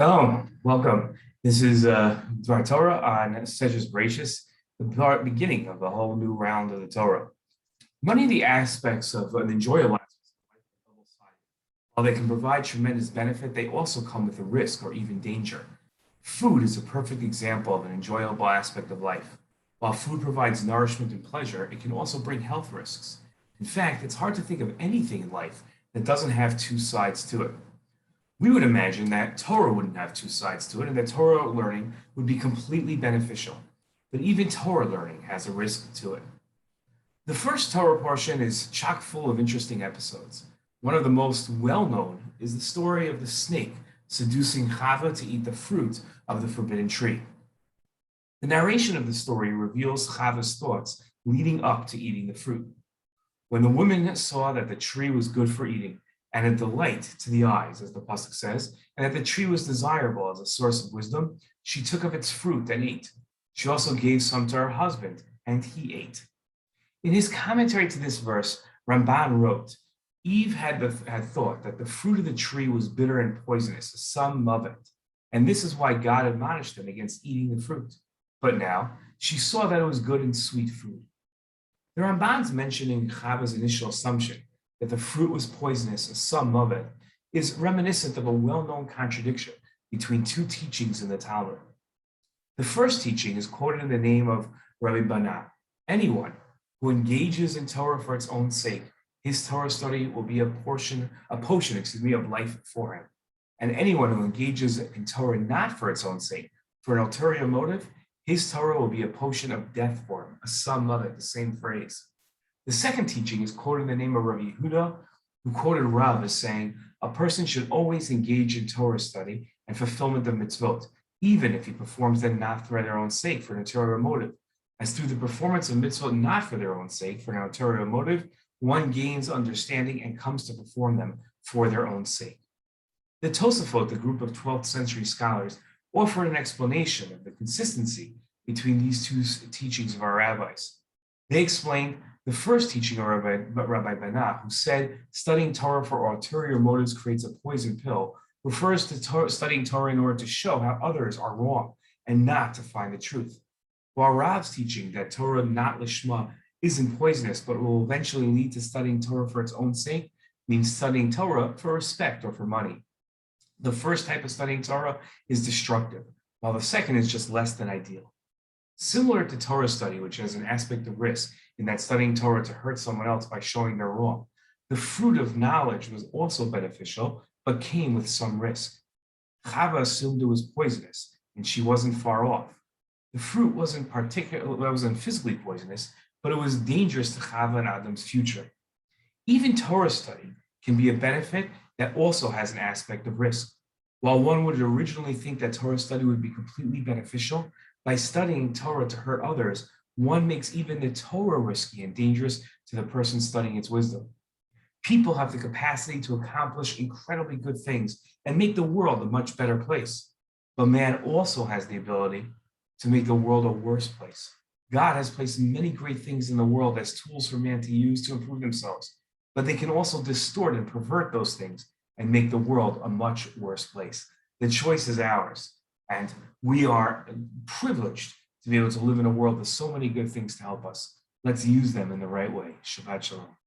Shalom, welcome. This is Torah on Sedra Bereshis, the beginning of a whole new round of the Torah. Many of the aspects of an enjoyable aspects of life are double-sided. While they can provide tremendous benefit, they also come with a risk or even danger. Food is a perfect example of an enjoyable aspect of life. While food provides nourishment and pleasure, it can also bring health risks. In fact, it's hard to think of anything in life that doesn't have two sides to it. We would imagine that Torah wouldn't have two sides to it and that Torah learning would be completely beneficial. But even Torah learning has a risk to it. The first Torah portion is chock full of interesting episodes. One of the most well-known is the story of the snake seducing Chava to eat the fruit of the forbidden tree. The narration of the story reveals Chava's thoughts leading up to eating the fruit. When the woman saw that the tree was good for eating, and a delight to the eyes, as the pasuk says, and that the tree was desirable as a source of wisdom, she took of its fruit and ate. She also gave some to her husband, and he ate. In his commentary to this verse, Ramban wrote, Eve had thought that the fruit of the tree was bitter and poisonous, some of it, and this is why God admonished them against eating the fruit. But now she saw that it was good and sweet food. The Ramban's mentioning Chava's initial assumption that the fruit was poisonous, some of it, is reminiscent of a well-known contradiction between two teachings in the Talmud. The first teaching is quoted in the name of Rabbi Bana. Anyone who engages in Torah for its own sake, his Torah study will be a potion of life for him. And anyone who engages in Torah not for its own sake, for an ulterior motive, his Torah will be a potion of death for him, a sum of it, the same phrase. The second teaching is quoted in the name of Rabbi Yehuda, who quoted Rav as saying, a person should always engage in Torah study and fulfillment of mitzvot, even if he performs them not for their own sake, for an ulterior motive. As through the performance of mitzvot not for their own sake, for an ulterior motive, one gains understanding and comes to perform them for their own sake. The Tosafot, the group of 12th century scholars, offered an explanation of the consistency between these two teachings of our rabbis. They explained the first teaching of Rabbi Bana, who said studying Torah for ulterior motives creates a poison pill, refers to studying Torah in order to show how others are wrong and not to find the truth. While Rav's teaching that Torah not lishma isn't poisonous, but will eventually lead to studying Torah for its own sake, means studying Torah for respect or for money. The first type of studying Torah is destructive, while the second is just less than ideal. Similar to Torah study, which has an aspect of risk in that studying Torah to hurt someone else by showing they're wrong, the fruit of knowledge was also beneficial, but came with some risk. Chava assumed it was poisonous, and she wasn't far off. The fruit wasn't physically poisonous, but it was dangerous to Chava and Adam's future. Even Torah study can be a benefit that also has an aspect of risk. While one would originally think that Torah study would be completely beneficial, by studying Torah to hurt others, one makes even the Torah risky and dangerous to the person studying its wisdom. People have the capacity to accomplish incredibly good things and make the world a much better place. But man also has the ability to make the world a worse place. God has placed many great things in the world as tools for man to use to improve themselves, but they can also distort and pervert those things and make the world a much worse place. The choice is ours. And we are privileged to be able to live in a world with so many good things to help us. Let's use them in the right way. Shabbat Shalom.